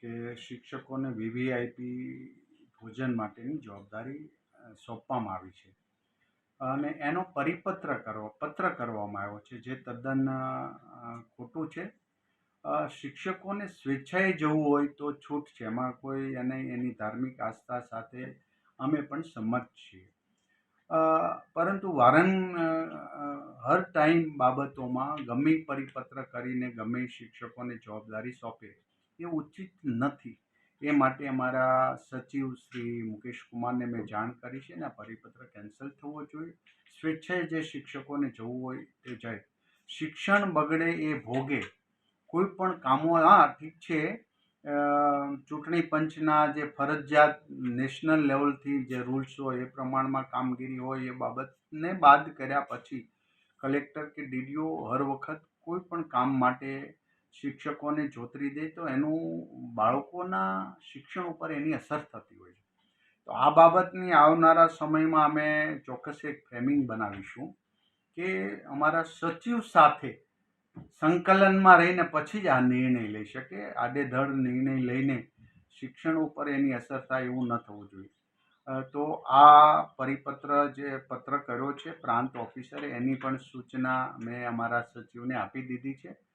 કે શિક્ષકોને વીવીઆઈપી ભોજન માટેની જવાબદારી સોંપવામાં આવી છે અને એનો પત્ર કરવામાં આવ્યો છે, જે તદ્દન ખોટું છે. શિક્ષકોને સ્વેચ્છાએ જવું હોય તો છૂટ છે, એમાં કોઈ એની ધાર્મિક આસ્થા સાથે અમે પણ સંમત છીએ. પરંતુ હર ટાઈમ બાબતોમાં ગમે પરિપત્ર કરીને ગમે શિક્ષકોને જવાબદારી સોંપે એ ઉચિત નથી. એ માટે અમારા સચિવ શ્રી મુકેશ કુમારને મેં જાણ કરી છે ને આ પરિપત્ર કેન્સલ થવો જોઈએ. સ્વેચ્છાએ જે શિક્ષકોને જવું હોય તે જાય. શિક્ષણ બગડે એ ભોગે. કોઈ પણ કામો, હા ઠીક છે, ચૂંટણી પંચના જે ફરજિયાત નેશનલ લેવલથી જે રૂલ્સ હોય એ પ્રમાણમાં કામગીરી હોય એ બાબતને બાદ કર્યા પછી કલેક્ટર કે ડીડીઓ હર વખત કોઈ પણ કામ માટે શિક્ષકોને જોતરી દે તો એનું બાળકોના શિક્ષણ ઉપર એની અસર થતી હોય છે. તો આ બાબતની આવનારા સમયમાં અમે ચોક્કસ એક ફ્રેમિંગ બનાવીશું કે અમારા સચિવ સાથે સંકલનમાં રહીને પછી જ આ નિર્ણય લઈ શકે. આડેધડ નિર્ણય લઈને શિક્ષણ ઉપર એની અસર થાય એવું ન થવું જોઈએ. તો આ પરિપત્ર જે પત્ર કર્યો છે પ્રાંત ઓફિસરે, એની પણ સૂચના મેં અમારા સચિવને આપી દીધી છે